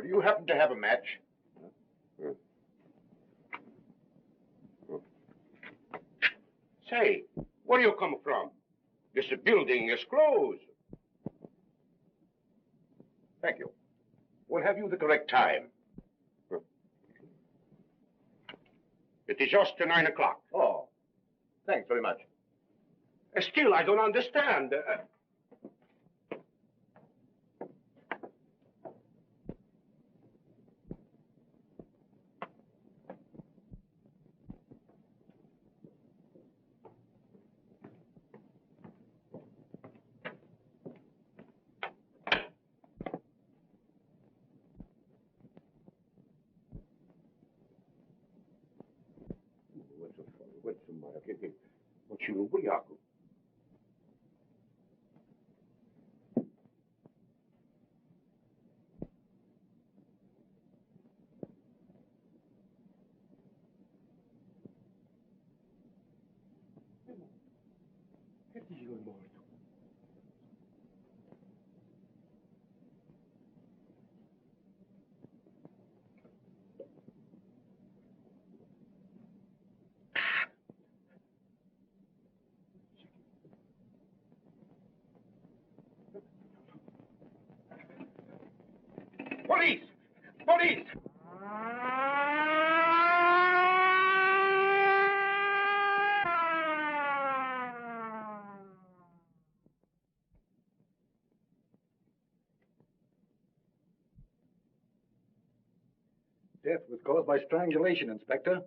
Oh, do you happen to have a match? Say, where you come from? This building is closed. Thank you. We'll have you the correct time. It is just 9 o'clock. Oh, thanks very much. Still, I don't understand. Police! Police! Death was caused by strangulation, Inspector.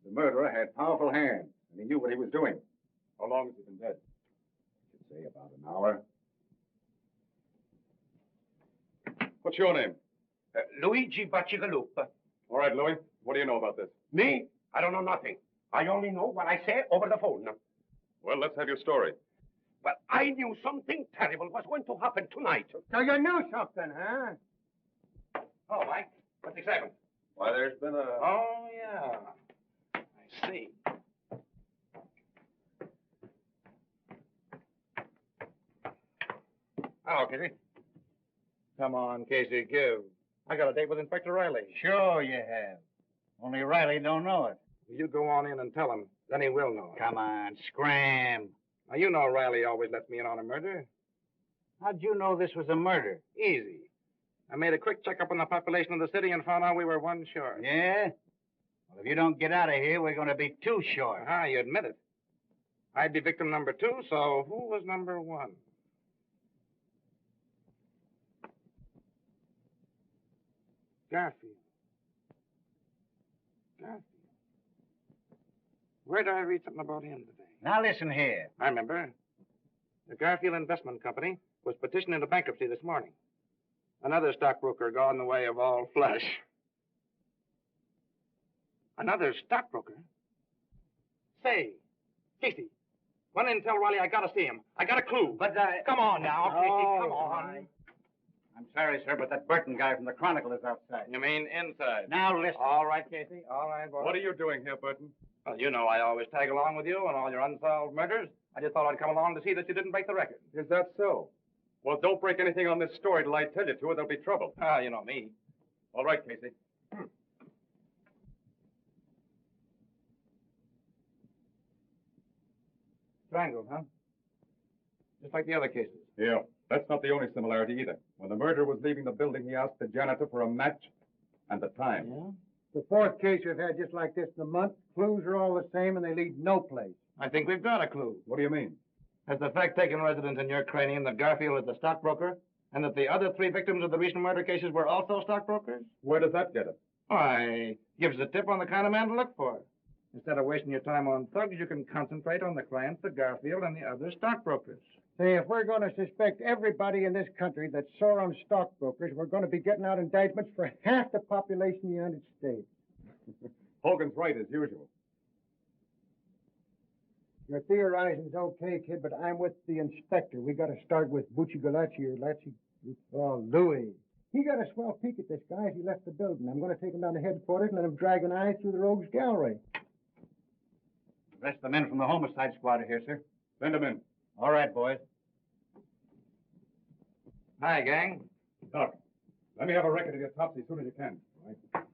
The murderer had powerful hands, and he knew what he was doing. How long has he been dead? I should say about an hour. What's your name? Luigi Bacciagalupi. All right, Louis. What do you know about this? Me? I don't know nothing. I only know what I say over the phone. Well, let's have your story. But I knew something terrible was going to happen tonight. So you knew something, huh? Oh, Mike, what's happened? Why, there's been a... Oh, yeah. I see. Oh, Casey. Come on, Casey, give. I got a date with Inspector Riley. Sure you have. Only Riley don't know it. You go on in and tell him. Then he will know. Come on, scram. Now, you know Riley always lets me in on a murder. How'd you know this was a murder? Easy. I made a quick checkup on the population of the city and found out we were one short. Yeah? Well, if you don't get out of here, we're going to be two short. Ah, you admit it. I'd be victim number 2, so who was number 1? Garfield. Garfield. Where did I read something about him today? Now listen here. I remember. The Garfield Investment Company was petitioned into bankruptcy this morning. Another stockbroker got in the way of all flesh. Another stockbroker? Say, Casey, run in and tell Riley I gotta see him. I got a clue. But Come on now, Casey, come on. I'm sorry, sir, but that Burton guy from the Chronicle is outside. You mean inside? Now listen. All right, Casey. All right, boy. What are you doing here, Burton? Well, you know I always tag along with you on all your unsolved murders. I just thought I'd come along to see that you didn't break the record. Is that so? Well, don't break anything on this story till I tell you to, or there'll be trouble. Ah, you know me. All right, Casey. Triangle, huh? Just like the other cases. Yeah, that's not the only similarity either. When the murderer was leaving the building, he asked the janitor for a match and the time. Yeah? The fourth case we've had just like this in a month. Clues are all the same, and they lead no place. I think we've got a clue. What do you mean? Has the fact taken residence in your cranium that Garfield is the stockbroker, and that the other 3 victims of the recent murder cases were also stockbrokers? Where does that get us? Why, gives a tip on the kind of man to look for. Instead of wasting your time on thugs, you can concentrate on the clients, the Garfield, and the other stockbrokers. Say, if we're going to suspect everybody in this country that's sore on stockbrokers, we're going to be getting out indictments for half the population of the United States. Hogan's right, as usual. Your theorizing's okay, kid, but I'm with the inspector. We got to start with Bacciagalupi or Louis. He got a swell peek at this guy as he left the building. I'm going to take him down to headquarters and let him drag an eye through the rogues gallery. The rest of the men from the homicide squad are here, sir. Send him in. All right, boys. Hi, gang. Doc, let me have a record of the autopsy as soon as you can. All right.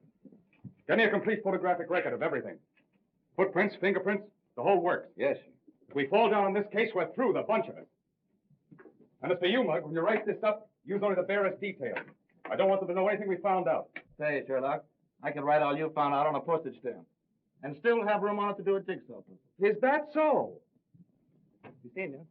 Get me a complete photographic record of everything. Footprints, fingerprints, the whole works. Yes. If we fall down on this case, we're through, the bunch of us. And as for you, Mug, when you write this up, use only the barest details. I don't want them to know anything we found out. Say, Sherlock, I could write all you found out on a postage stamp. And still have room on it to do a jigsaw puzzle. Is that so? You seen it?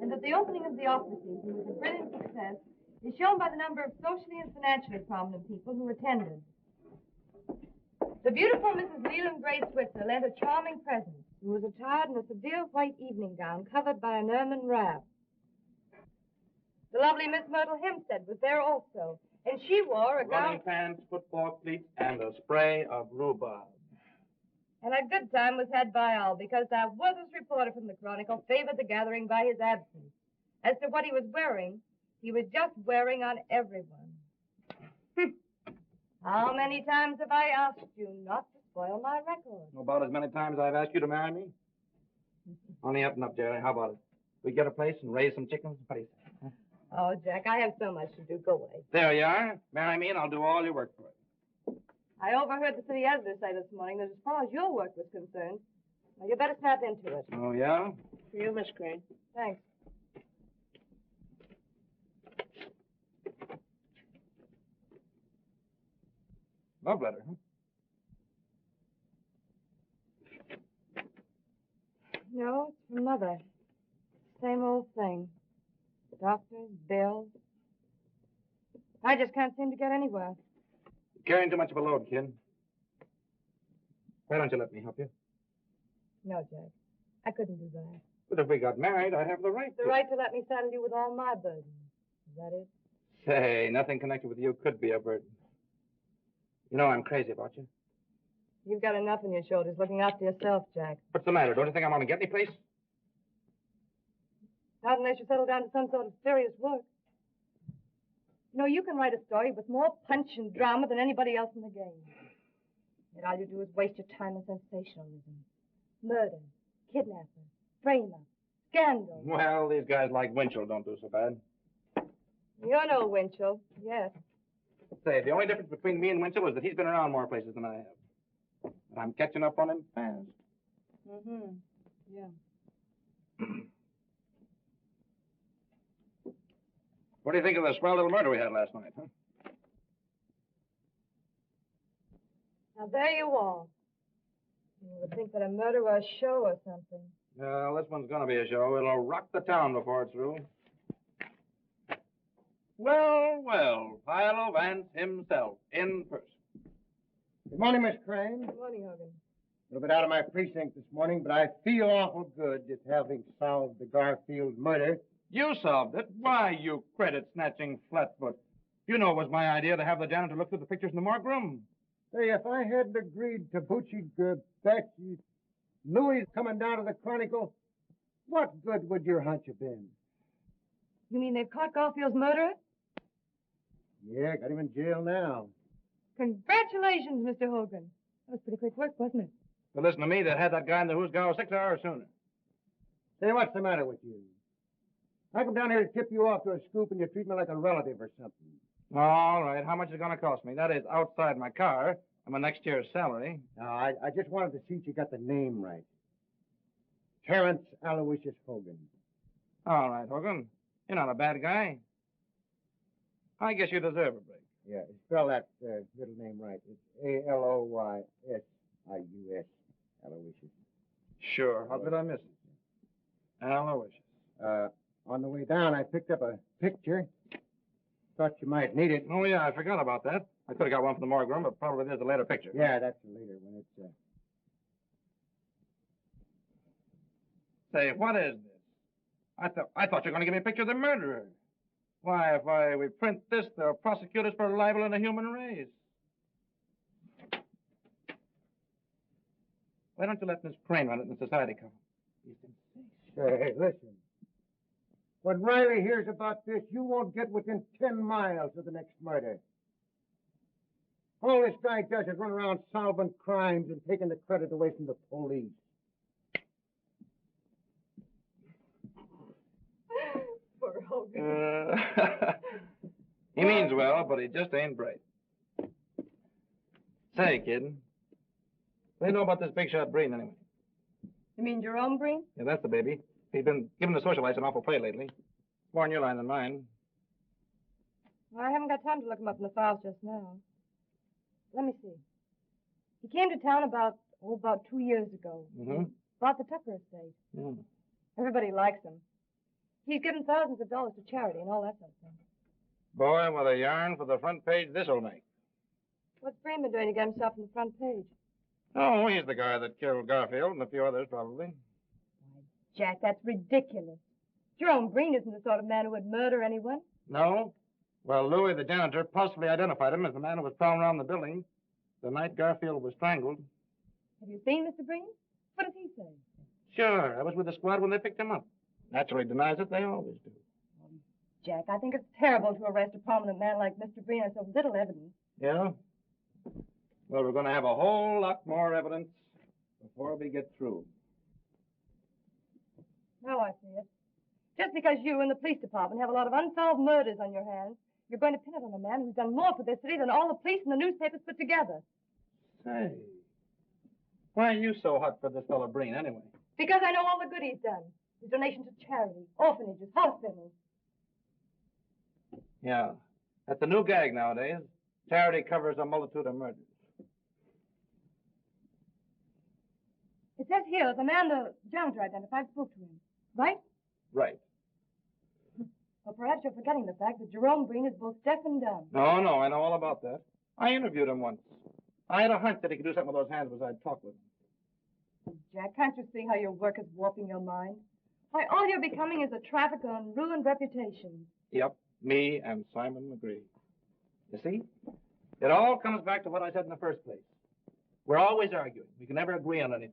And that the opening of the opera season was a brilliant success is shown by the number of socially and financially prominent people who attended. The beautiful Mrs. Leland Gray Switzer lent a charming present and was attired in a severe white evening gown covered by an ermine wrap. The lovely Miss Myrtle Hempstead was there also, and she wore a gown... Running pants, football cleats, and a spray of rhubarb. And a good time was had by all, because that worthless reporter from the Chronicle favored the gathering by his absence. As to what he was wearing, he was just wearing on everyone. How many times have I asked you not to spoil my record? About as many times I've asked you to marry me. Only up and up, Jerry. How about it? We get a place and raise some chickens? What do you say? Huh? Oh, Jack, I have so much to do. Go away. There you are. Marry me and I'll do all your work for it. I overheard the city editor say this morning that as far as your work was concerned, well, you better snap into it. Oh, yeah? For you, Miss Crane. Thanks. Love letter, huh? No, it's from Mother. Same old thing. Doctors, bills. I just can't seem to get anywhere. You're carrying too much of a load, kid. Why don't you let me help you? No, Jack. I couldn't do that. But if we got married, I'd have the right The to. right to let me saddle you with all my burdens. Is that it? Say, nothing connected with you could be a burden. You know I'm crazy about you. You've got enough on your shoulders looking after yourself, Jack. What's the matter? Don't you think I'm going to get any place? Not unless you settle down to some sort of serious work. You know, you can write a story with more punch and drama than anybody else in the game. Yet all you do is waste your time in sensationalism. Murder, kidnapping, frame-up, scandal. Well, these guys like Winchell don't do so bad. You're no Winchell, yes. Say, the only difference between me and Winchell is that he's been around more places than I have. And I'm catching up on him fast. Mm-hmm. Yeah. What do you think of the swell little murder we had last night, huh? Now, there you are. You would think that a murder was a show or something. Well, this one's going to be a show. It'll rock the town before it's through. Well, well, Philo Vance himself, in person. Good morning, Miss Crane. Good morning, Hogan. A little bit out of my precinct this morning, but I feel awful good at having solved the Garfield murder. You solved it. Why, you credit-snatching flatfoot. You know it was my idea to have the janitor look through the pictures in the morgue room. Hey, if I hadn't agreed to Bacciagalupi, Louis coming down to the Chronicle, what good would your hunch have been? You mean they've caught Garfield's murderer? Yeah, got him in jail now. Congratulations, Mr. Hogan. That was pretty quick work, wasn't it? But listen to me, they'd had that guy in the Hoosgow 6 hours sooner. Say, what's the matter with you? I come down here to tip you off to a scoop and you treat me like a relative or something. All right, how much is it going to cost me? That is outside my car and my next year's salary. No, I just wanted to see if you got the name right. Terrence Aloysius Hogan. All right, Hogan. You're not a bad guy. I guess you deserve a break. Yeah, spell that middle name right. It's Aloysius. Aloysius. Sure. How could I miss it? Aloysius. On the way down, I picked up a picture. Thought you might need it. Oh, yeah, I forgot about that. I could have got one from the morgue room, but probably there's a later picture. Yeah, that's a later one. It's Say, what is this? I thought you were going to give me a picture of the murderer. Why, if we print this, they'll prosecute us for libel in the human race. Why don't you let Miss Crane run it in the society column? Hey, listen. When Riley hears about this, you won't get within 10 miles of the next murder. All this guy does is run around solving crimes and taking the credit away from the police. Poor Hogan. He means well, but he just ain't bright. Say, kid, what do you know about this big shot Breen, anyway? You mean Jerome Breen? Yeah, that's the baby. He's been giving the socialites an awful play lately. More on your line than mine. Well, I haven't got time to look him up in the files just now. Let me see. He came to town about 2 years ago. Mm-hmm. Bought the Tucker estate. Mm. Everybody likes him. He's given thousands of dollars to charity and all that sort of thing. Boy, what a yarn for the front page this'll make. What's Breen been doing to get himself on the front page? Oh, he's the guy that killed Garfield and a few others, probably. Jack, that's ridiculous. Jerome Breen isn't the sort of man who would murder anyone. No? Well, Louis, the janitor, possibly identified him as the man who was prowling around the building the night Garfield was strangled. Have you seen Mr. Breen? What does he say? Sure, I was with the squad when they picked him up. Naturally denies it, they always do. Jack, I think it's terrible to arrest a prominent man like Mr. Breen on so little evidence. Yeah? Well, we're going to have a whole lot more evidence before we get through. Now I see it. Just because you and the police department have a lot of unsolved murders on your hands, you're going to pin it on a man who's done more for this city than all the police and the newspapers put together. Say, why are you so hot for this fellow Breen, anyway? Because I know all the good he's done. His donation to charity, orphanages, hospitals. Yeah, that's the new gag nowadays. Charity covers a multitude of murders. It says here that the man the janitor identified spoke to him, right? Right. Well, perhaps you're forgetting the fact that Jerome Breen is both deaf and dumb. No, I know all about that. I interviewed him once. I had a hunch that he could do something with those hands as I'd talk with him. Jack, can't you see how your work is warping your mind? Why, all you're becoming is a trafficker on ruined reputations. Yep, me and Simon McGree. You see? It all comes back to what I said in the first place. We're always arguing. We can never agree on anything.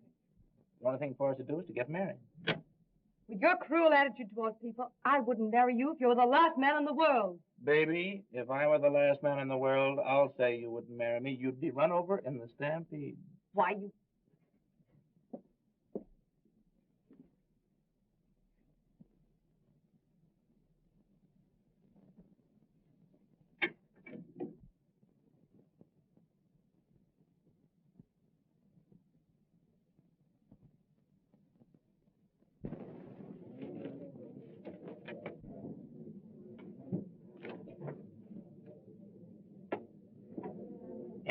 The only thing for us to do is to get married. With your cruel attitude towards people, I wouldn't marry you if you were the last man in the world. Baby, if I were the last man in the world, I'll say you wouldn't marry me. You'd be run over in the stampede. Why, you...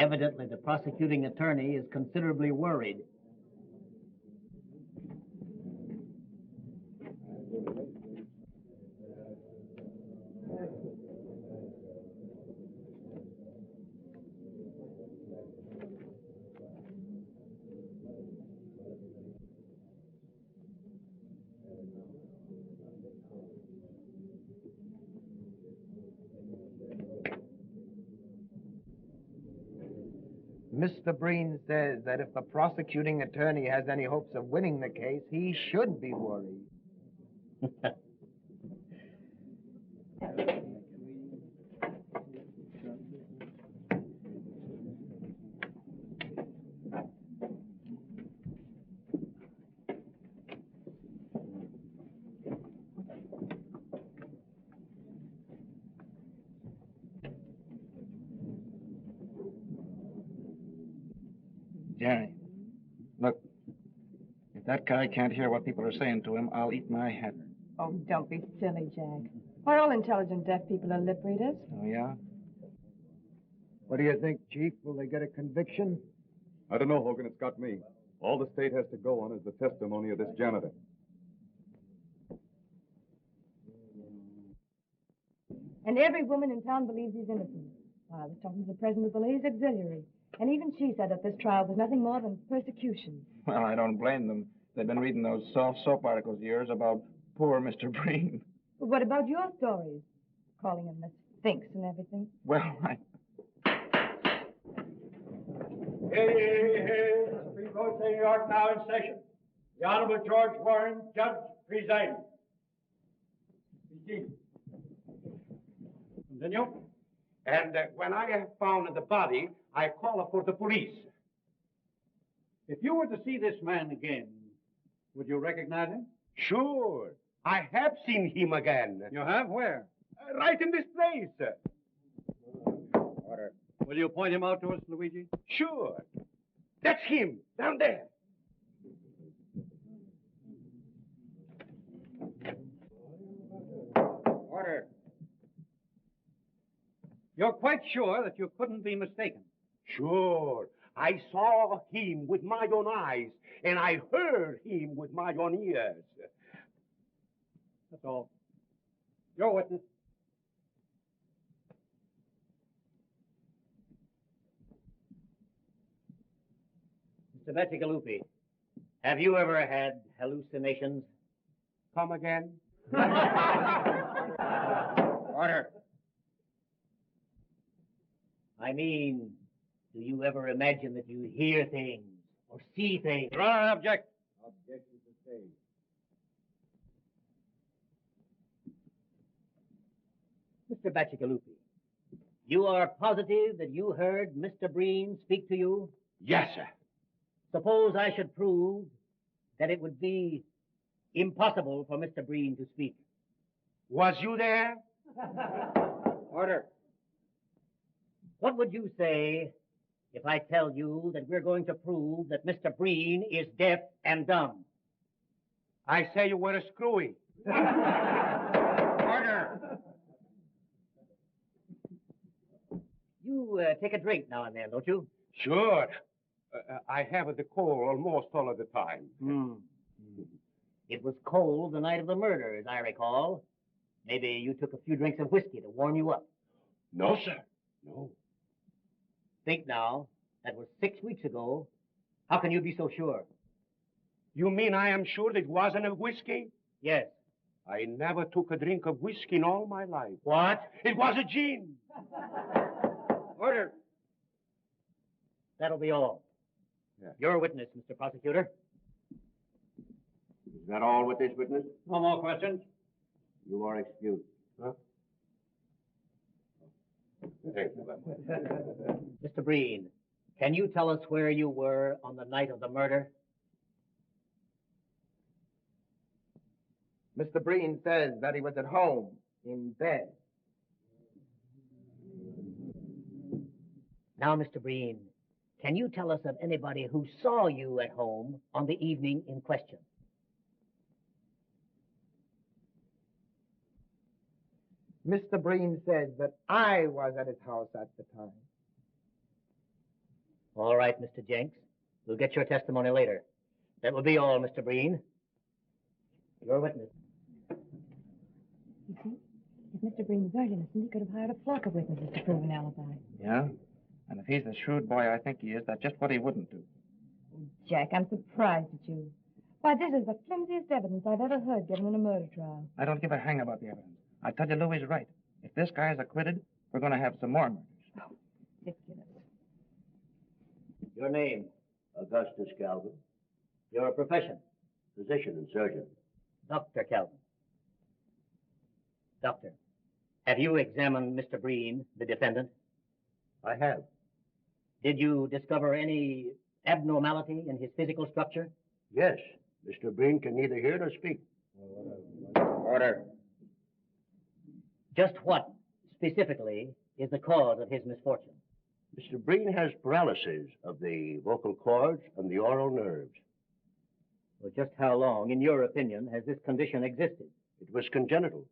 Evidently, the prosecuting attorney is considerably worried. Mr. Breen says that if the prosecuting attorney has any hopes of winning the case, he should be worried. Jerry, look, if that guy can't hear what people are saying to him, I'll eat my hat. Oh, don't be silly, Jack. Why, all intelligent deaf people are lip readers. Oh, yeah? What do you think, Chief? Will they get a conviction? I don't know, Hogan. It's got me. All the state has to go on is the testimony of this janitor. And every woman in town believes he's innocent. I was talking to the president of the Ladies' Auxiliary, and even she said that this trial was nothing more than persecution. Well, I don't blame them. They've been reading those soft soap articles of yours about poor Mr. Breen. But what about your stories? Calling him the Sphinx and everything. Well, Here, the Supreme Court of New York now in session. The Honorable George Warren, Judge, presiding. Be seated. Continue. And when I have found the body, I call for the police. If you were to see this man again, would you recognize him? Sure. I have seen him again. You have? Where? Right in this place. Order. Will you point him out to us, Luigi? Sure. That's him, down there. Order. You're quite sure that you couldn't be mistaken? Sure. I saw him with my own eyes, and I heard him with my own ears. That's all. Your witness. Mr. Bacciagalupi, have you ever had hallucinations? Come again? Order. I mean, do you ever imagine that you hear things or see things? Your Honor, I object. Objection sustained. Mr. Bacciagalupi, you are positive that you heard Mr. Breen speak to you? Yes, sir. Suppose I should prove that it would be impossible for Mr. Breen to speak. Was you there? Order. What would you say if I tell you that we're going to prove that Mr. Breen is deaf and dumb? I say you were a screwy. Order. You take a drink now and then, don't you? Sure. I have the cold almost all of the time. It was cold the night of the murder, as I recall. Maybe you took a few drinks of whiskey to warm you up. No, sir. No. Think now. That was 6 weeks ago. How can you be so sure? You mean I am sure that it wasn't a whiskey? Yes. I never took a drink of whiskey in all my life. What? It was a gin. Order. That'll be all. Yeah. Your witness, Mr. Prosecutor. Is that all with this witness? No more questions. You are excused. Huh? Thank you. Mr. Breen, can you tell us where you were on the night of the murder? Mr. Breen says that he was at home, in bed. Now, Mr. Breen, can you tell us of anybody who saw you at home on the evening in question? Mr. Breen says that I was at his house at the time. All right, Mr. Jenks. We'll get your testimony later. That will be all, Mr. Breen. Your witness. You see, if Mr. Breen weren't innocent, he could have hired a flock of witnesses to prove an alibi. Yeah? And if he's the shrewd boy I think he is, that's just what he wouldn't do. Jack, I'm surprised at you. Why, this is the flimsiest evidence I've ever heard given in a murder trial. I don't give a hang about the evidence. I tell you, Louis is right. If this guy is acquitted, we're going to have some more murders. Oh, ridiculous. Your name? Augustus Calvin, Your profession? physician and surgeon. Dr. Calvin. Doctor, have you examined Mr. Breen, the defendant? I have. Did you discover any abnormality in his physical structure? Yes, Mr. Breen can neither hear nor speak. Order. Just what, specifically, is the cause of his misfortune? Mr. Breen has paralysis of the vocal cords and the oral nerves. Well, just how long, in your opinion, has this condition existed? It was congenital.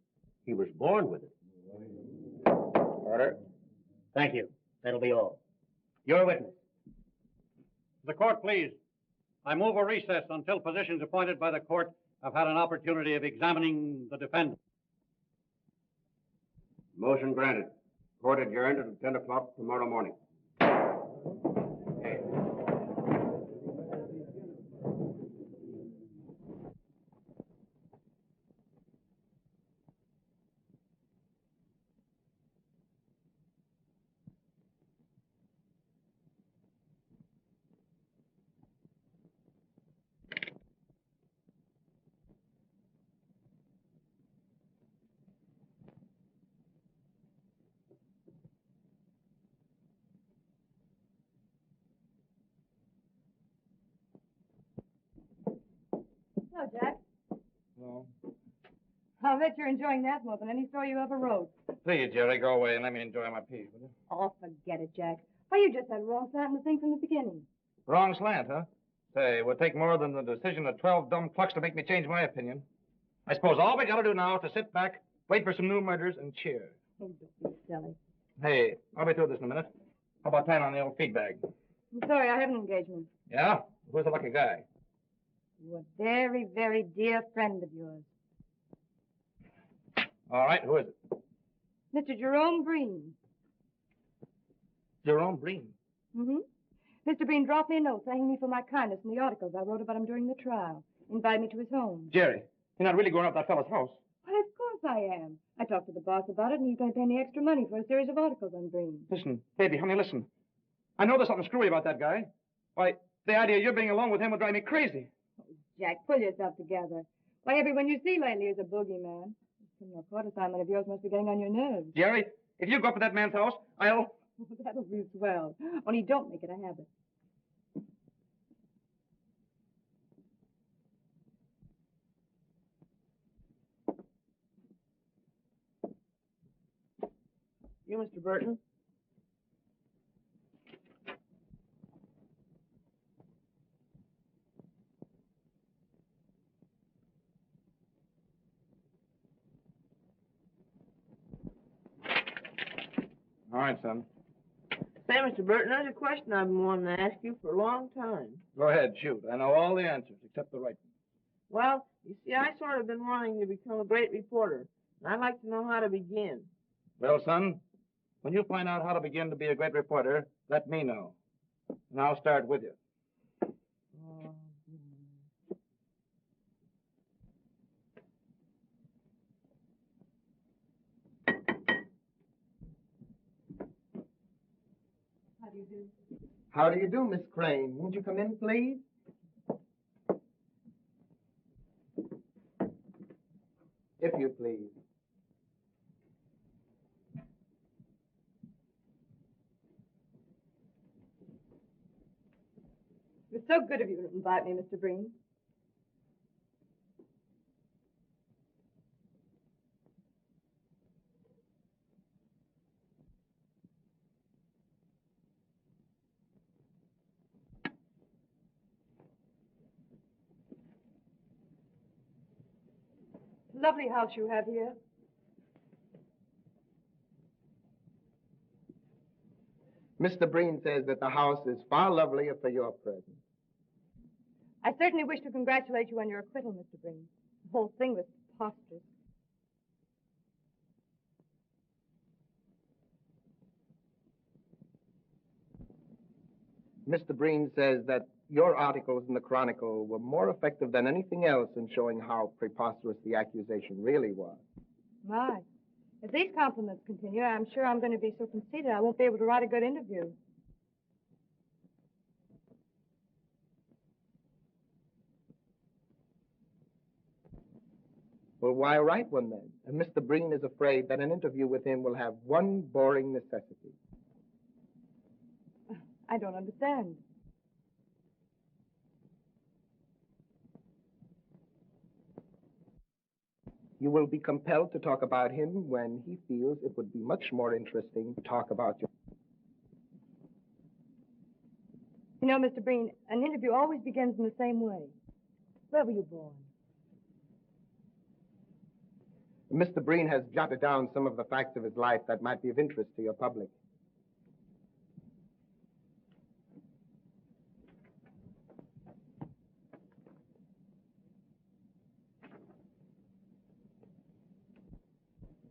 He was born with it. Order. Thank you. That'll be all. Your witness. The court, please. I move a recess until physicians appointed by the court have had an opportunity of examining the defendant. Motion granted. Court adjourned until 10 o'clock tomorrow morning. Hello, Jack. No. I'll bet you're enjoying that more than any story you ever wrote. Please, Jerry, go away and let me enjoy my piece, will you? Oh, forget it, Jack. Why, you just had a wrong slant in the thing from the beginning. Wrong slant, huh? Say, it would take more than the decision of 12 dumb clucks to make me change my opinion. I suppose all we gotta do now is to sit back, wait for some new murders, and cheer. Oh, don't be silly. Hey, I'll be through this in a minute. How about tying on the old feed bag? I'm sorry, I have an engagement. Yeah? Who's the lucky guy? You're a very, very dear friend of yours. All right, who is it? Mr. Jerome Breen. Jerome Breen. Mm-hmm. Mr. Breen dropped me a note thanking me for my kindness in the articles I wrote about him during the trial. Invited me to his home. Jerry, you're not really going up that fellow's house. Why, of course I am. I talked to the boss about it, and he's going to pay me extra money for a series of articles on Breen. Listen, baby, honey, listen. I know there's something screwy about that guy. Why, the idea of you being alone with him would drive me crazy. Jack, pull yourself together. Why, everyone you see lately is a boogeyman. This criminal court assignment of yours must be getting on your nerves. Jerry, if you go up to that man's house, I'll... That'll be swell. Only don't make it a habit. You, Mr. Burton? All right, son. Say, Mr. Burton, there's a question I've been wanting to ask you for a long time. Go ahead, shoot. I know all the answers except the right one. Well, you see, I sort of been wanting to become a great reporter, and I'd like to know how to begin. Well, son, when you find out how to begin to be a great reporter, let me know. And I'll start with you. How do you do? How do you do, Miss Crane? Won't you come in, please? If you please. It was so good of you to invite me, Mr. Breen. Lovely house you have here. Mr. Breen says that the house is far lovelier for your presence. I certainly wish to congratulate you on your acquittal, Mr. Breen. The whole thing was preposterous. Mr. Breen says that your articles in the Chronicle were more effective than anything else in showing how preposterous the accusation really was. My. If these compliments continue, I'm sure I'm going to be so conceited I won't be able to write a good interview. Well, why write one then? And Mr. Breen is afraid that an interview with him will have one boring necessity. I don't understand. You will be compelled to talk about him when he feels it would be much more interesting to talk about you. You know, Mr. Breen, an interview always begins in the same way. Where were you born? Mr. Breen has jotted down some of the facts of his life that might be of interest to your public.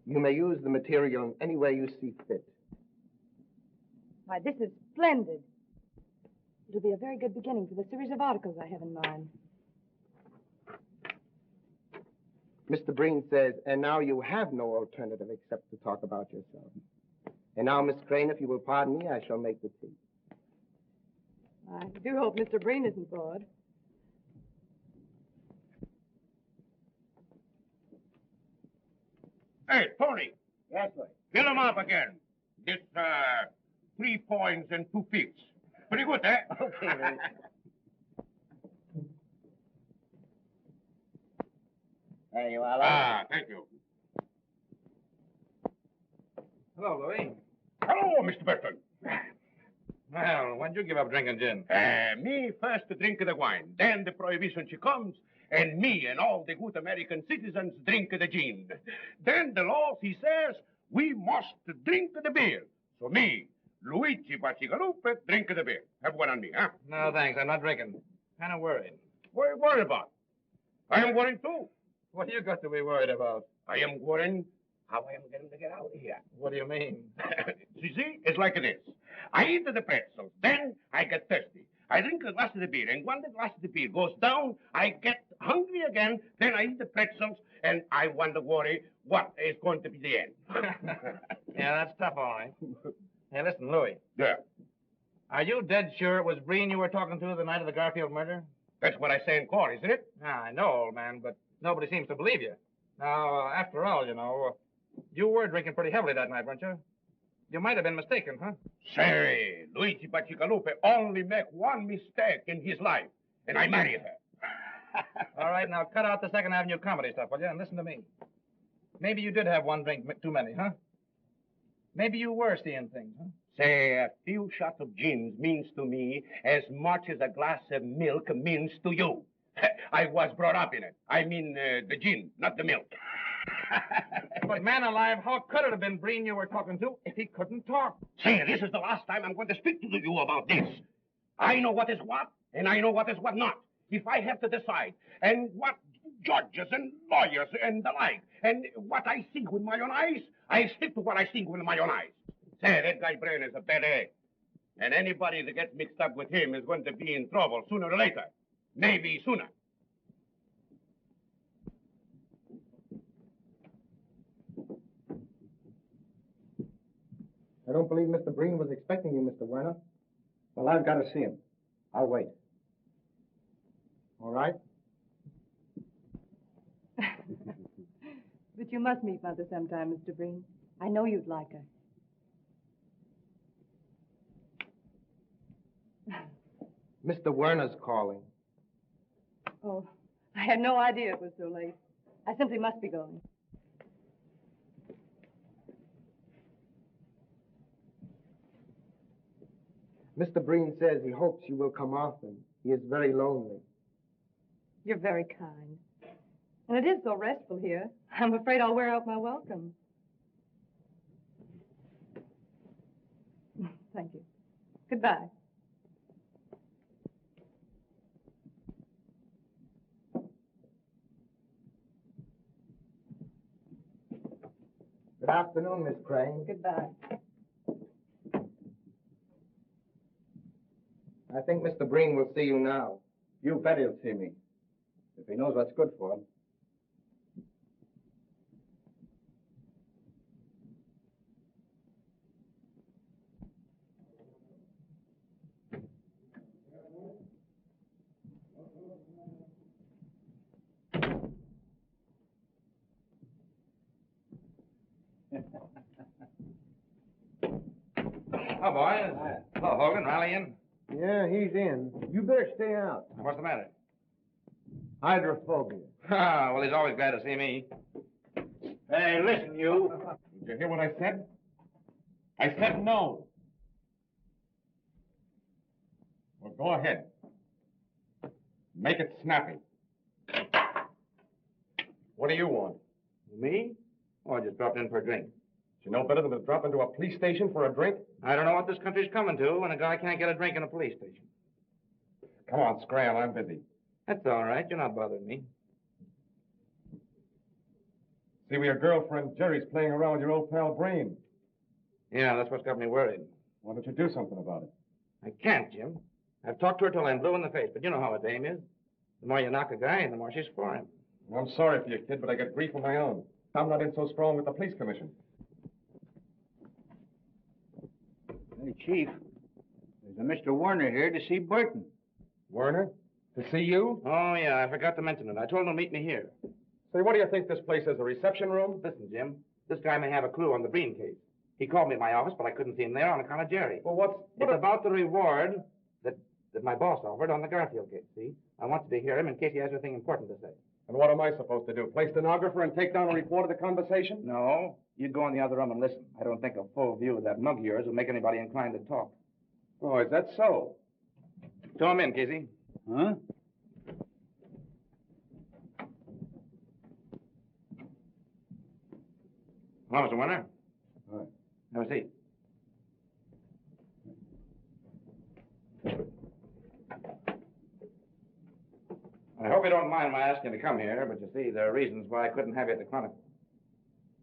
You may use the material in any way you see fit. Why, this is splendid. It'll be a very good beginning for the series of articles I have in mind. Mr. Breen says, and now you have no alternative except to talk about yourself. And now, Miss Crane, if you will pardon me, I shall make the tea. I do hope Mr. Breen isn't bored. Hey, Tony, Yes, sir. fill him up again. This, 3 points and 2 fifths. Pretty good, eh? Okay, then. There you are. Ah, thank you. Hello, Louis. Hello, Mr. Burton. Well, when'd you give up drinking gin? Me first drink the wine, then the prohibition she comes, and me and all the good American citizens drink the gin. Then the law, he says, we must drink the beer. So me, Luigi Bacciagalupi, drink the beer. Have one on me, huh? No, thanks. I'm not drinking. Kind of worried. What are you worried about? I am worried too. What do you got to be worried about? I am worried how I am going to get out of here. What do you mean? See, it's like this. I eat the pretzels, then I get thirsty. I drink a glass of the beer, and when the glass of the beer goes down, I get hungry again, then I eat the pretzels, and I wonder, worry, what is going to be the end. Yeah, that's tough, all right. Hey, listen, Louis. Yeah, Are you dead sure it was Breen you were talking to the night of the Garfield murder? that's what I say in court, isn't it? Ah, I know, old man, but nobody seems to believe you. Now, after all, you were drinking pretty heavily that night, weren't you? You might have been mistaken, huh? Say, Luigi Bacciagalupi only make one mistake in his life, and I married her. All right, now cut out the Second Avenue comedy stuff, will you? And listen to me. Maybe you did have one drink too many, huh? Maybe you were seeing things, huh? Say, a few shots of gin means to me as much as a glass of milk means to you. I was brought up in it. I mean, the gin, not the milk. But man alive, how could it have been Breen you were talking to if he couldn't talk? Say, this is the last time I'm going to speak to you about this. I know what is what, and I know what is what not. If I have to decide, and what judges and lawyers and the like, and what I see with my own eyes, I stick to what I see with my own eyes. Say, that guy Breen is a bad egg. And anybody that gets mixed up with him is going to be in trouble sooner or later. Maybe sooner. I don't believe Mr. Breen was expecting you, Mr. Werner. Well, I've got to see him. I'll wait. All right? But you must meet Mother sometime, Mr. Breen. I know you'd like her. Mr. Werner's calling. Oh, I had no idea it was so late. I simply must be going. Mr. Breen says he hopes you will come often. He is very lonely. You're very kind. And it is so restful here. I'm afraid I'll wear out my welcome. Thank you. Goodbye. Good afternoon, Miss Crane. Goodbye. I think Mr. Breen will see you now. You bet he'll see me. If he knows what's good for him. Oh, boys. Hello, Hogan. Rally in. Yeah, he's in. You better stay out. What's the matter? Hydrophobia. Ah, well, he's always glad to see me. Hey, listen, you. Did you hear what I said? I said no. Well, go ahead. Make it snappy. What do you want? Me? Oh, I just dropped in for a drink. You know better than to drop into a police station for a drink? I don't know what this country's coming to when a guy can't get a drink in a police station. Come on, Scram, I'm busy. That's all right. You're not bothering me. See where your girlfriend Jerry's playing around with your old pal Breen. Yeah, that's what's got me worried. Why don't you do something about it? I can't, Jim. I've talked to her till I'm blue in the face, but you know how a dame is. The more you knock a guy, the more she's for him. I'm sorry for you, kid, but I get grief of my own. I'm not in so strong with the police commission. Hey, Chief, there's a Mr. Werner here to see Burton. Werner? To see you? Oh, yeah, I forgot to mention it. I told him to meet me here. Say, what do you think this place is, a reception room? Listen, Jim, this guy may have a clue on the Breen case. He called me at my office, but I couldn't see him there on account of Jerry. Well, It's about the reward that my boss offered on the Garfield case, see? I wanted to hear him in case he has anything important to say. And what am I supposed to do? Play stenographer and take down a report of the conversation? No. You'd go in the other room and listen. I don't think a full view of that mug of yours will make anybody inclined to talk. Oh, is that so? Show him in, Casey. Huh? Hello, Mr. Warner. All right. Have a seat. I hope you don't mind my asking you to come here, but you see, there are reasons why I couldn't have you at the Chronicle.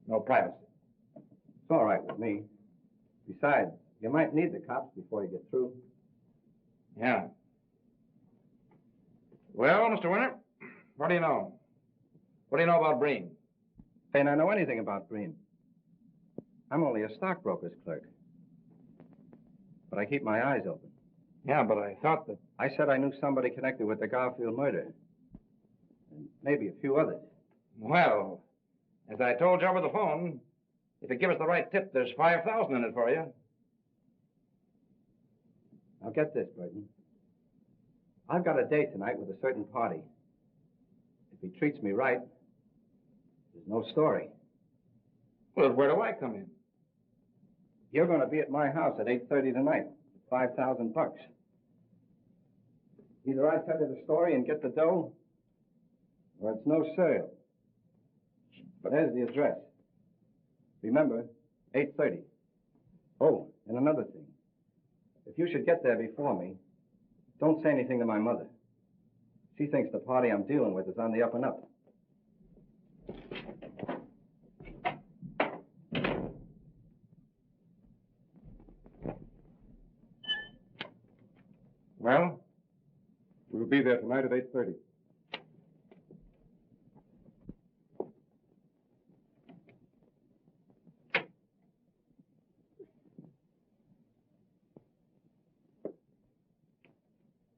No privacy. It's all right with me. Besides, you might need the cops before you get through. Yeah. Well, Mr. Winter, what do you know? What do you know about Breen? Ain't I know anything about Breen. I'm only a stockbroker's clerk. But I keep my eyes open. Yeah, but I thought that... I said I knew somebody connected with the Garfield murder. And maybe a few others. Well, as I told you over the phone, if you give us the right tip, there's $5,000 in it for you. Now get this, Burton. I've got a date tonight with a certain party. If he treats me right, there's no story. Well, where do I come in? You're going to be at my house at 8:30 tonight. $5,000. Either I tell you the story and get the dough, or it's no sale. But there's the address. Remember, 8:30. Oh, and another thing. If you should get there before me, don't say anything to my mother. She thinks the party I'm dealing with is on the up and up. Well? We'll be there tonight at 8:30.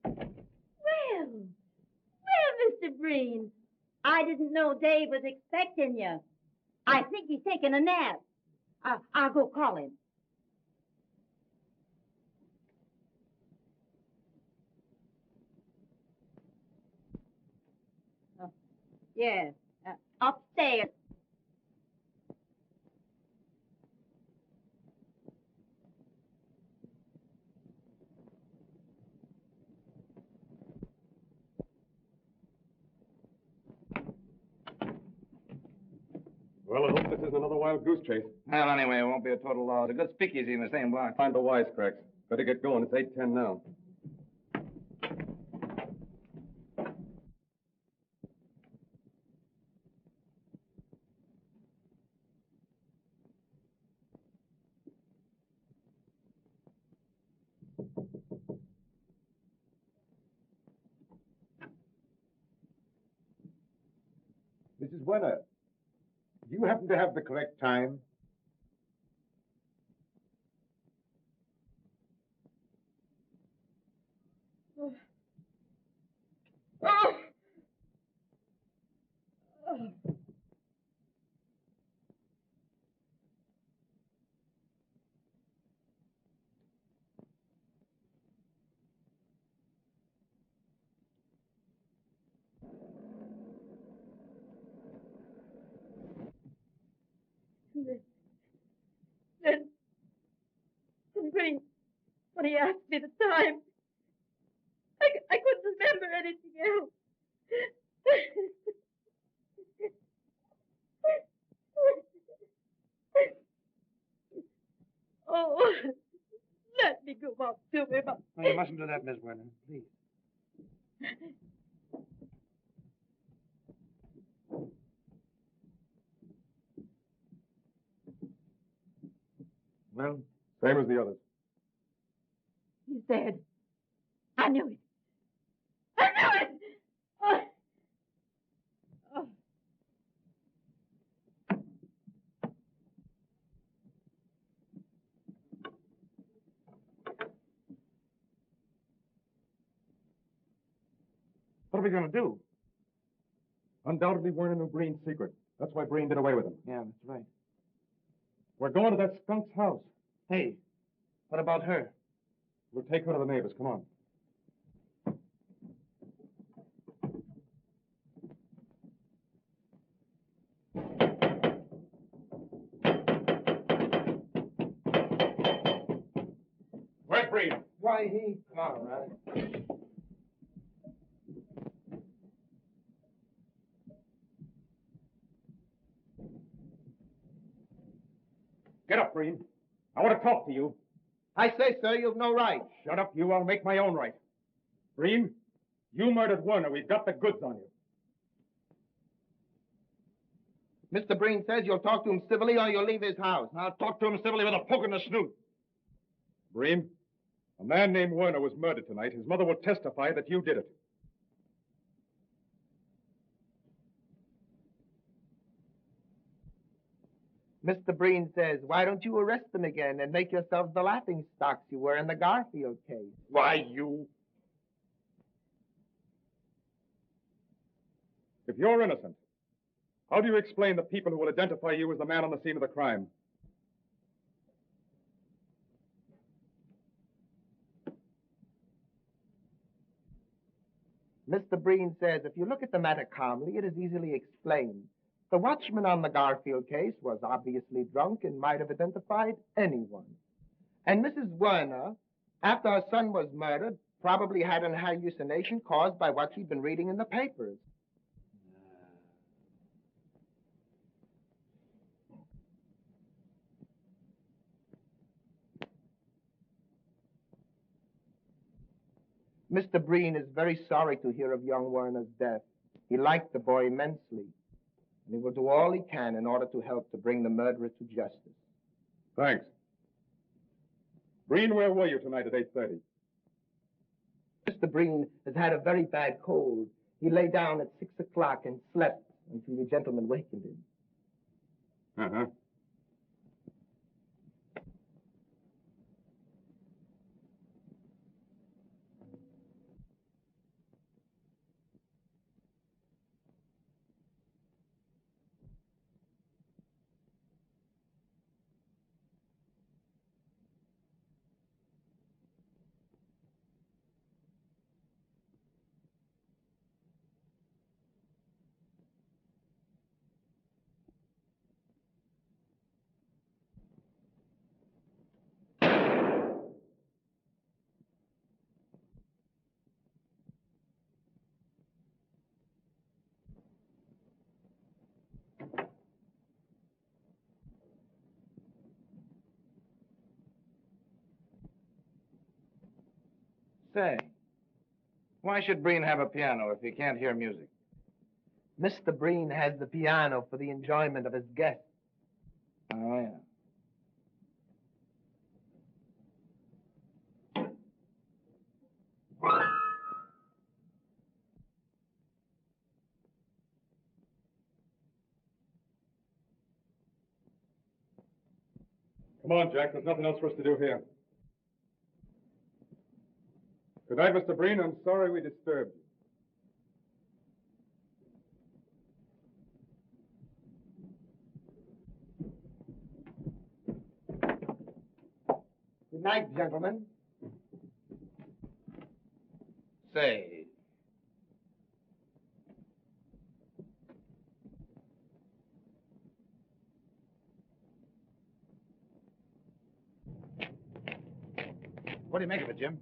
Well, Mr. Breen, I didn't know Dave was expecting you. I think he's taking a nap. I'll go call him. Yes, upstairs. Well, I hope this isn't another wild goose chase. Well, anyway, it won't be a total loss. A good speakeasy in the same block. Find the wisecracks. Better get going. It's 8:10 now. Mrs. Werner, do you happen to have the correct time? Then Breen, when he asked me the time, I couldn't remember anything else. Oh, let me go up to him. No, you mustn't do that, Miss Werner, please. Well? Same as the others. He's dead. I knew it. I knew it! Oh. Oh. What are we going to do? Undoubtedly, Werner knew Breen's secret. That's why Breen did away with him. Yeah, that's right. We're going to that skunk's house. Hey, what about her? We'll take her to the neighbors. Come on. Breen. Why, he... All right. Get up, Breen. I want to talk to you. I say, sir, you've no right. Shut up, you. I'll make my own right. Breen, you murdered Werner. We've got the goods on you. Mr. Breen says you'll talk to him civilly or you'll leave his house. I'll talk to him civilly with a poke in the snoot. Breen, a man named Werner was murdered tonight. His mother will testify that you did it. Mr. Breen says, why don't you arrest them again and make yourselves the laughing stocks you were in the Garfield case? Why, you... If you're innocent, how do you explain the people who will identify you as the man on the scene of the crime? Mr. Breen says, if you look at the matter calmly, it is easily explained. The watchman on the Garfield case was obviously drunk and might have identified anyone. And Mrs. Werner, after her son was murdered, probably had an hallucination caused by what she'd been reading in the papers. Mr. Breen is very sorry to hear of young Werner's death. He liked the boy immensely, and he will do all he can in order to help to bring the murderer to justice. Thanks. Breen, where were you tonight at 8:30? Mr. Breen has had a very bad cold. He lay down at 6 o'clock and slept until the gentleman wakened him. Uh-huh. Say, why should Breen have a piano if he can't hear music? Mr. Breen has the piano for the enjoyment of his guests. Oh, yeah. Come on, Jack. There's nothing else for us to do here. Good night, Mr. Breen. I'm sorry we disturbed you. Good night, gentlemen. Say, what do you make of it, Jim?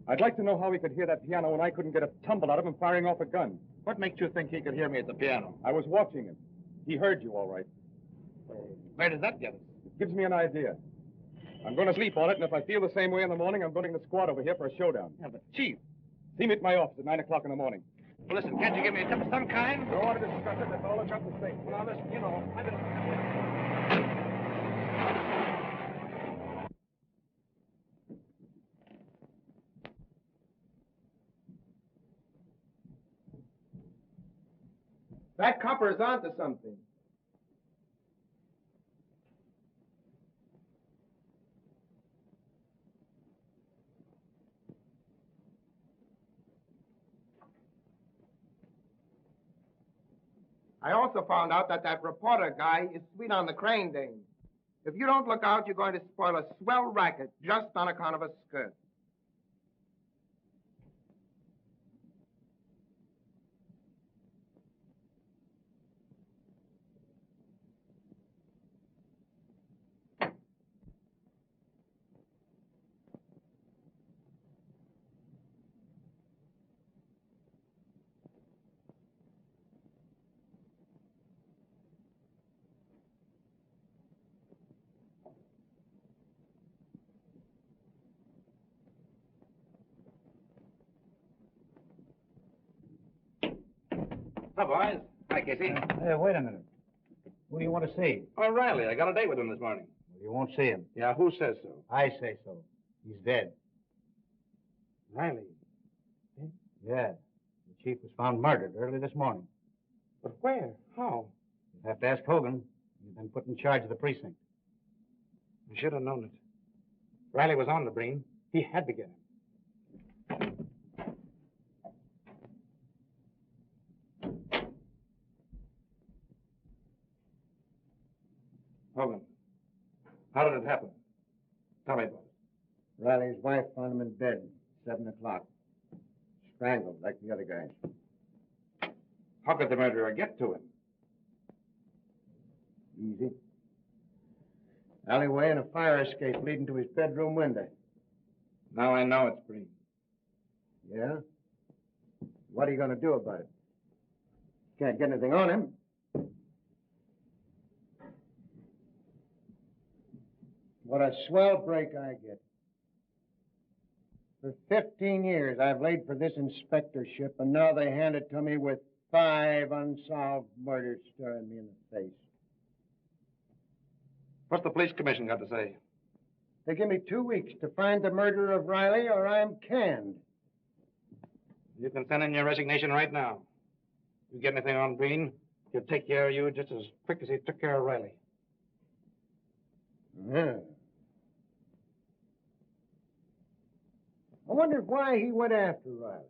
I'd like to know how he could hear that piano when I couldn't get a tumble out of him firing off a gun. What makes you think he could hear me at the piano? I was watching him. He heard you all right. Where does that get us? It gives me an idea. I'm going to sleep on it, and if I feel the same way in the morning, I'm going to the squad over here for a showdown. Yeah, but Chief. See me at my office at 9 o'clock in the morning. Well, listen, can't you give me a tip of some kind? Don't want to discuss it. That's all I've got to say. Well, now, listen, you know, I've been... That copper is onto something. I also found out that reporter guy is sweet on the crane dame. If you don't look out, you're going to spoil a swell racket just on account of a skirt. Hi, boys. Hi, Casey. Hey, wait a minute. Who do you want to see? Oh, Riley. I got a date with him this morning. Well, you won't see him. Yeah, who says so? I say so. He's dead. Riley. Yeah. The chief was found murdered early this morning. But where? How? You'll have to ask Hogan. He's been put in charge of the precinct. I should have known it. Riley was on the Breen. He had to get him. Hogan, how did it happen? Tell me about it. Riley's wife found him in bed, 7 o'clock. Strangled like the other guys. How could the murderer get to him? Easy. Alleyway and a fire escape leading to his bedroom window. Now I know it's Breen. Yeah? What are you going to do about it? Can't get anything on him. What a swell break I get. For 15 years, I've laid for this inspectorship, and now they hand it to me with 5 unsolved murders staring me in the face. What's the police commission got to say? They give me 2 weeks to find the murderer of Riley, or I'm canned. You can send in your resignation right now. You get anything on Breen, he'll take care of you just as quick as he took care of Riley. Yeah. I wonder why he went after Riley.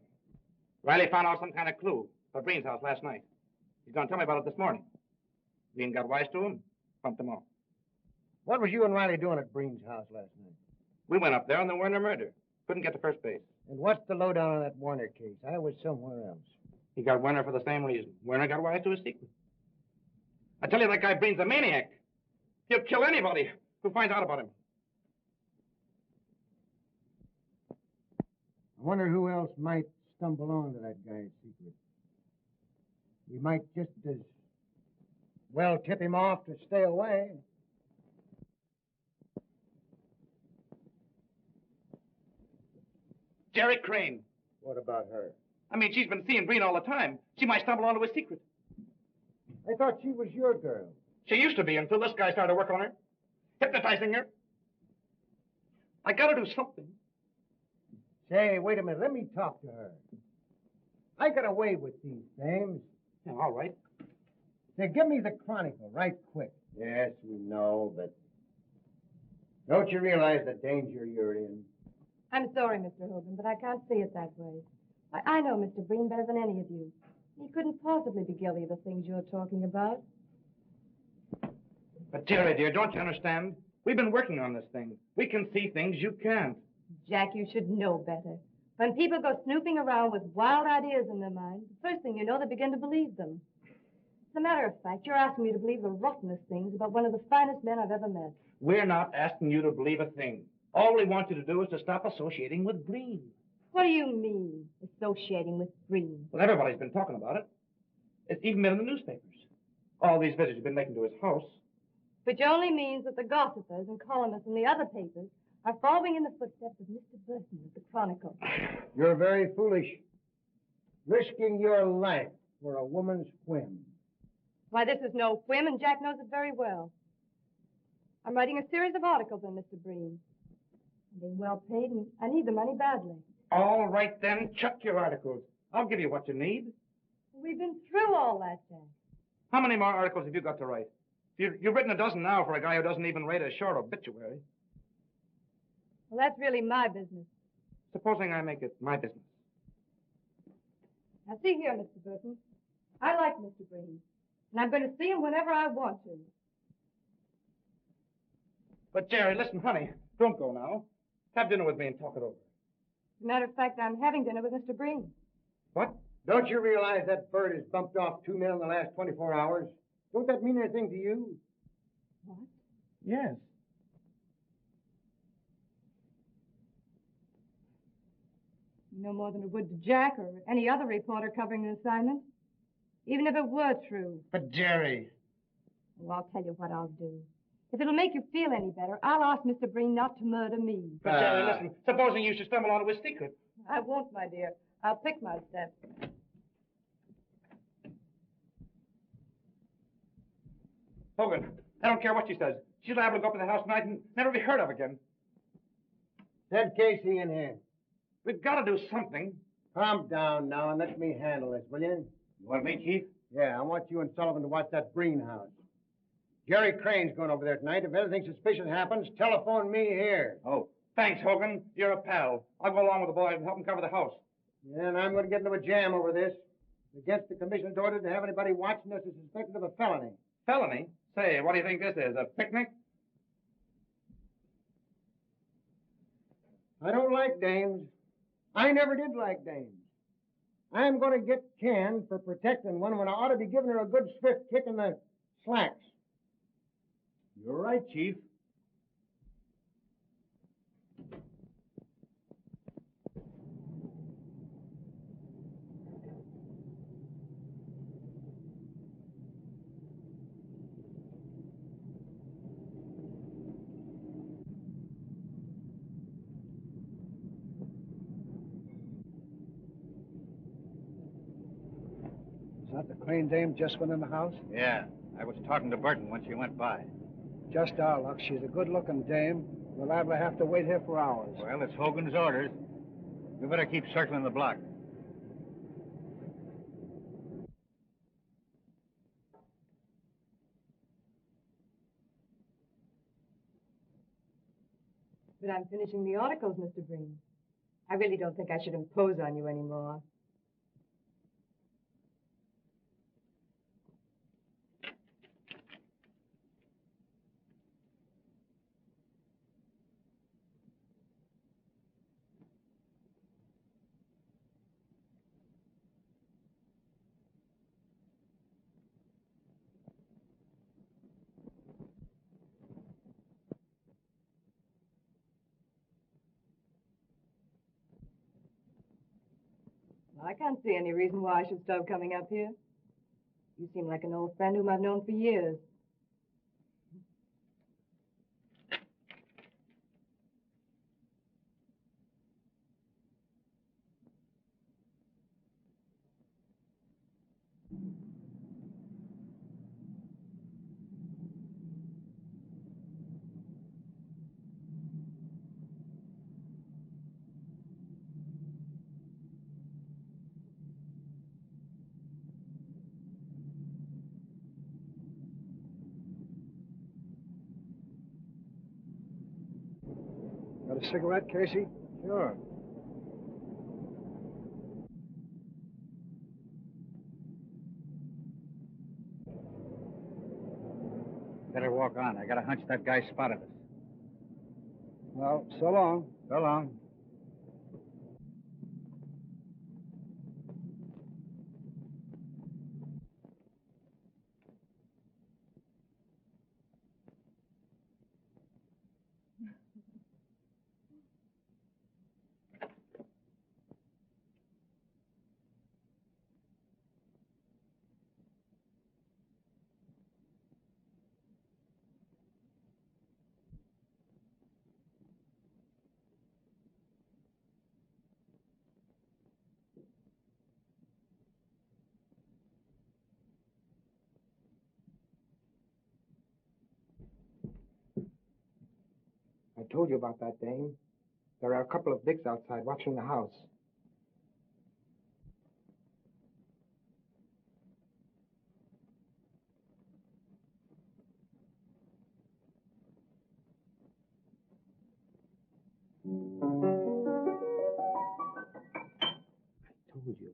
Riley found out some kind of clue at Breen's house last night. He's going to tell me about it this morning. Breen got wise to him, pumped him off. What was you and Riley doing at Breen's house last night? We went up there on the Werner murder. Couldn't get to first base. And what's the lowdown on that Warner case? I was somewhere else. He got Werner for the same reason. Werner got wise to his secret. I tell you, that guy Breen's a maniac. He'll kill anybody who finds out about him. I wonder who else might stumble onto that guy's secret. We might just as well tip him off to stay away. Jerry Crane. What about her? I mean, she's been seeing Breen all the time. She might stumble onto his secret. I thought she was your girl. She used to be until this guy started working on her, hypnotizing her. I gotta do something. Say, wait a minute. Let me talk to her. I got away with these things. Yeah, all right. Say, give me the Chronicle right quick. Yes, we know, but don't you realize the danger you're in? I'm sorry, Mr. Hogan, but I can't see it that way. I know Mr. Breen better than any of you. He couldn't possibly be guilty of the things you're talking about. But, Jerry, dear, don't you understand? We've been working on this thing. We can see things you can't. Jack, you should know better. When people go snooping around with wild ideas in their mind, the first thing you know, they begin to believe them. As a matter of fact, you're asking me to believe the rottenest things about one of the finest men I've ever met. We're not asking you to believe a thing. All we want you to do is to stop associating with Breen. What do you mean, associating with Breen? Well, everybody's been talking about it. It's even been in the newspapers. All these visits you've been making to his house. Which only means that the gossipers and columnists in the other papers are following in the footsteps of Mr. Burton of the Chronicle. You're very foolish. Risking your life for a woman's whim. Why, this is no whim, and Jack knows it very well. I'm writing a series of articles on Mr. Breen. I'm being well paid, and I need the money badly. All right, then. Chuck your articles. I'll give you what you need. We've been through all that, Jack. How many more articles have you got to write? You've written a dozen now for a guy who doesn't even write a short obituary. Well, that's really my business. Supposing I make it my business. Now, see here, Mr. Burton. I like Mr. Breen, and I'm going to see him whenever I want to. But, Jerry, listen, honey. Don't go now. Have dinner with me and talk it over. As a matter of fact, I'm having dinner with Mr. Breen. What? Don't you realize that bird has bumped off 2 men in the last 24 hours? Don't that mean anything to you? What? Yes. No more than it would to Jack or any other reporter covering an assignment. Even if it were true. But, Jerry... Well, I'll tell you what I'll do. If it'll make you feel any better, I'll ask Mr. Breen not to murder me. But, Jerry, listen. Supposing you should stumble onto his secret. I won't, my dear. I'll pick my steps. Hogan, I don't care what she says. She's liable to go up to the house tonight and never be heard of again. Send Casey in here. We've got to do something. Calm down now and let me handle this, will you? You want me, Chief? Yeah, I want you and Sullivan to watch that Breen house. Jerry Crane's going over there tonight. If anything suspicious happens, telephone me here. Oh, thanks, Hogan. You're a pal. I'll go along with the boys and help them cover the house. Yeah, and I'm going to get into a jam over this. Against the commission's order to have anybody watching us is suspected of a felony. Felony? Say, what do you think this is, a picnic? I don't like dames. I never did like dames. I'm going to get canned for protecting one when I ought to be giving her a good swift kick in the slacks. You're right, Chief. Is that the Crane dame just went in the house? Yeah, I was talking to Burton when she went by. Just our luck. She's a good-looking dame. We're liable to have to wait here for hours. Well, it's Hogan's orders. We better keep circling the block. But I'm finishing the articles, Mr. Breen. I really don't think I should impose on you anymore. I can't see any reason why I should stop coming up here. You seem like an old friend whom I've known for years. Got a cigarette, Casey? Sure. Better walk on. I got a hunch that guy spotted us. Well, so long. So long. I told you about that dame. There are a couple of dicks outside watching the house. I told you.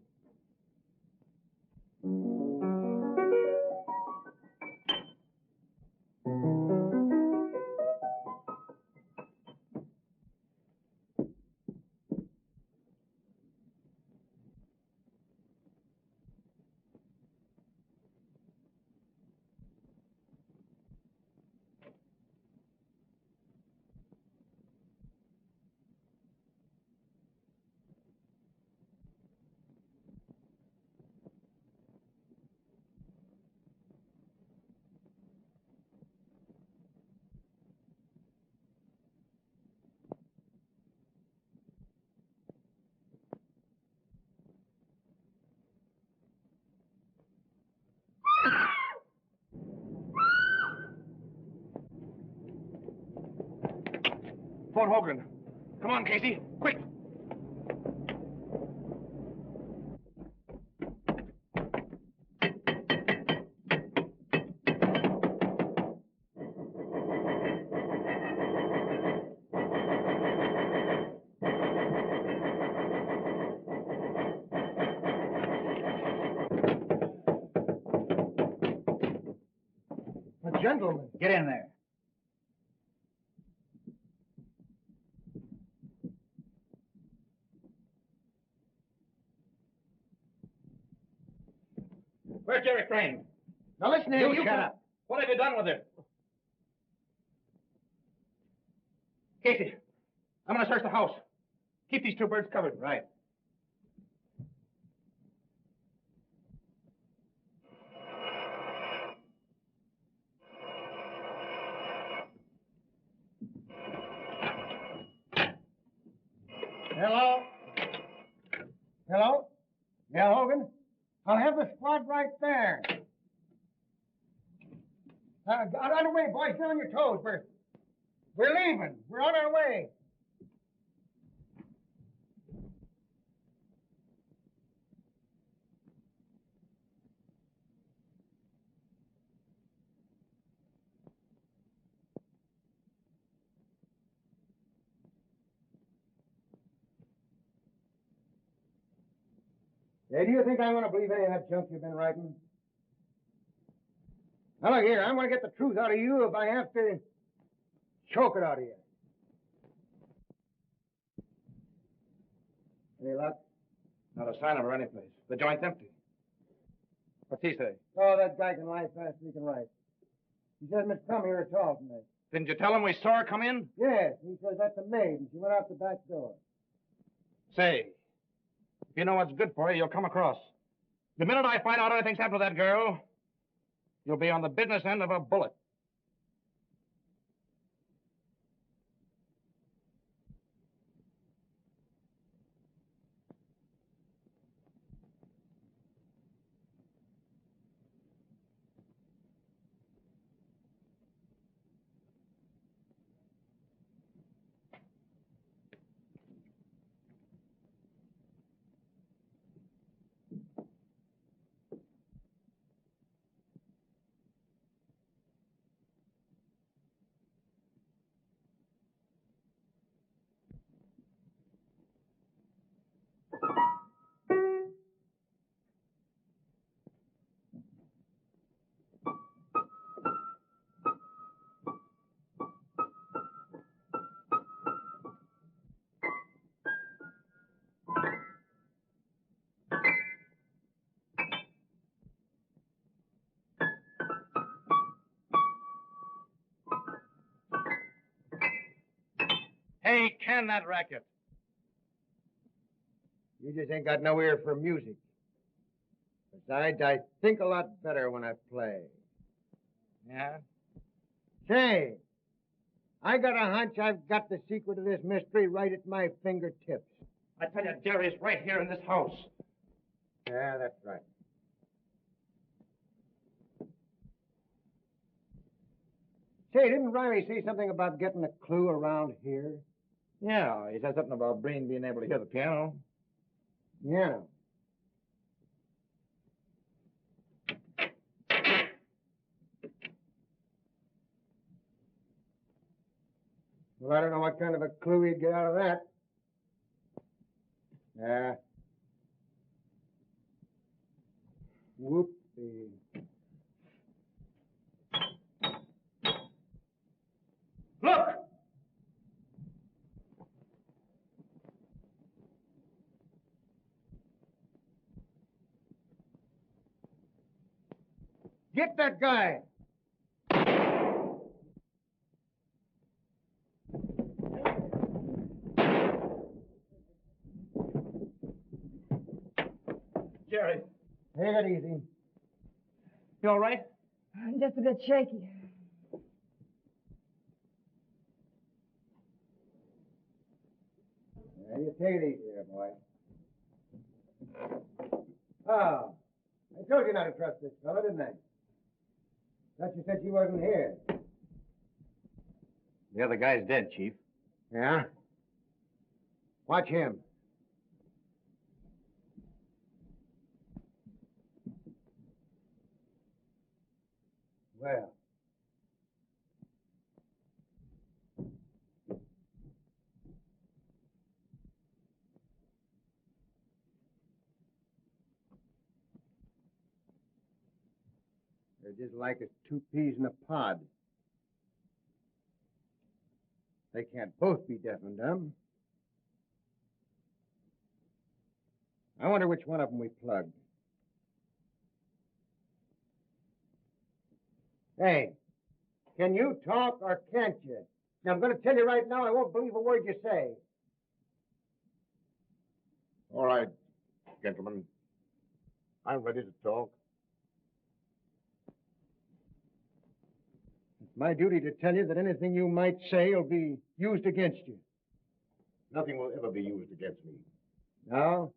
telephone Hogan. Come on, Casey, quick. Gentlemen. Get in there. Where's Jerry Crane? Now listen here, You shut up. What have you done with it? Casey, I'm going to search the house. Keep these two birds covered. Right. Hello? Hello? Yeah, Hogan? I'll have the squad right there. Get on your way, boys. Get on your toes. We're leaving. We're on our way. Hey, do you think I'm going to believe any of that junk you've been writing? Now, look here, I'm going to get the truth out of you if I have to choke it out of you. Any luck? Not a sign of her anyplace. The joint's empty. What's he say? Oh, that guy can lie fast as he can write. He says Miss come here at all tonight. Didn't you tell him we saw her come in? Yes, he says that's a maid, and she went out the back door. Say, if you know what's good for you, you'll come across. The minute I find out anything's happened to that girl, you'll be on the business end of a bullet. Hey, can that racket. You just ain't got no ear for music. Besides, I think a lot better when I play. Yeah? Say, I got a hunch I've got the secret of this mystery right at my fingertips. I tell you, Jerry's right here in this house. Yeah, that's right. Say, didn't Riley say something about getting a clue around here? Yeah, he said something about Breen being able to hear the piano. Yeah. Well, I don't know what kind of a clue he'd get out of that. Yeah. Whoopsie. Look! Get that guy! Jerry, Take it easy. you all right? I'm just a bit shaky. Yeah, you take it easy there, boy. Oh, I told you not to trust this fellow, didn't I? Thought you said she wasn't here. The other guy's dead, Chief. Yeah? Watch him. Well. They're just like as two peas in a pod. They can't both be deaf and dumb. I wonder which one of them we plugged. Hey, can you talk or can't you? Now, I'm going to tell you right now, I won't believe a word you say. All right, gentlemen. I'm ready to talk. It's my duty to tell you that anything you might say will be used against you. Nothing will ever be used against me. No?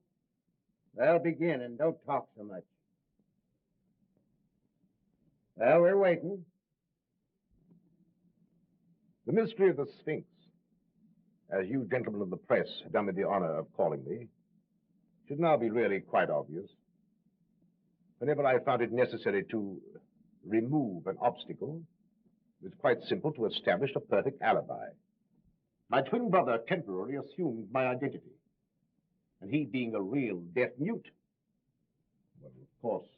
Well, begin, and don't talk so much. Well, we're waiting. The mystery of the Sphinx, as you gentlemen of the press have done me the honor of calling me, should now be really quite obvious. Whenever I found it necessary to remove an obstacle, it was quite simple to establish a perfect alibi. My twin brother temporarily assumed my identity, and he being a real deaf mute, well, of course,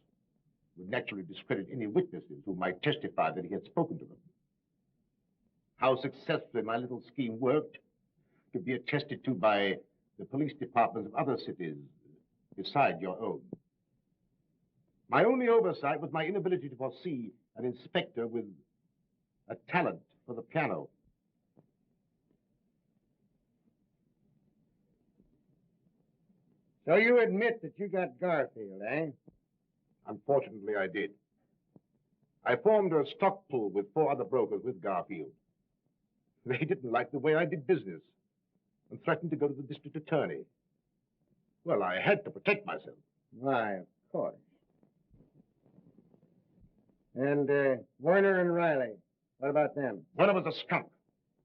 would naturally discredit any witnesses who might testify that he had spoken to them. How successfully my little scheme worked could be attested to by the police departments of other cities beside your own. My only oversight was my inability to foresee an inspector with a talent for the piano. So you admit that you got Garfield, eh? Unfortunately, I did. I formed a stock pool with 4 other brokers with Garfield. They didn't like the way I did business and threatened to go to the district attorney. Well, I had to protect myself. Why, of course. And Werner and Riley, what about them? Werner was a skunk.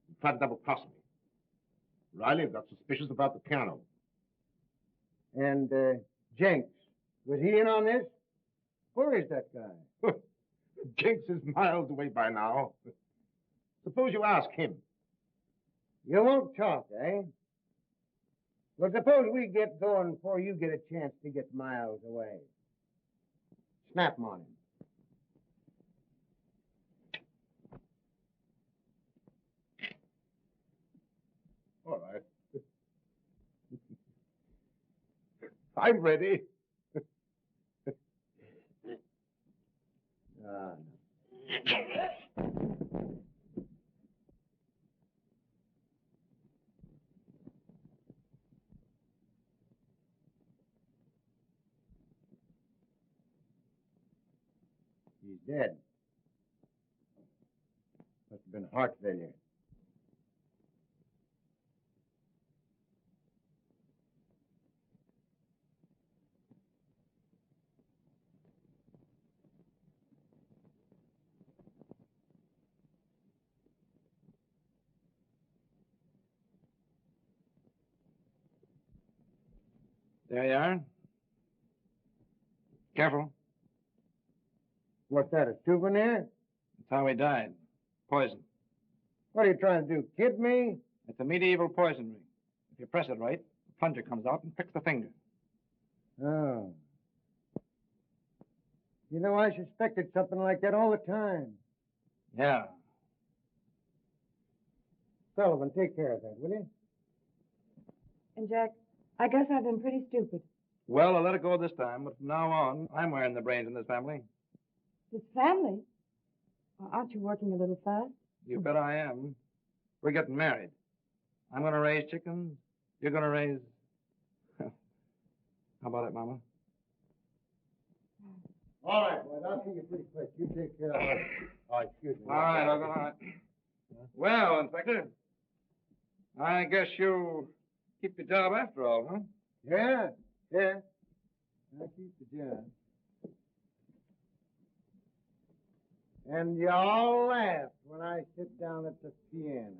He tried to double-cross me. Riley got suspicious about the piano. And Jenks, was he in on this? Where is that guy? Jenks is miles away by now. Suppose you ask him. You won't talk, eh? Well, suppose we get going before you get a chance to get miles away. Snap 'em on him. All right. I'm ready. He's dead. Must have been heart failure. There you are. Careful. What's that, a souvenir? That's how he died. Poison. What are you trying to do, kid me? It's a medieval poison ring. If you press it right, the plunger comes out and pricks the finger. Oh. You know, I suspected something like that all the time. Yeah. Sullivan, take care of that, will you? And, Jack, I guess I've been pretty stupid. Well, I'll let it go this time, but from now on, I'm wearing the brains in this family. This family? Well, aren't you working a little fast? You bet I am. We're getting married. I'm going to raise chickens. You're going to raise... How about it, Mama? All right, boys, I'll see you pretty quick. You take care of it. Oh, excuse me. All right, all right. Well, Inspector, I guess you keep your job after all, huh? Yeah. I'll keep the job. And you all laugh when I sit down at the piano.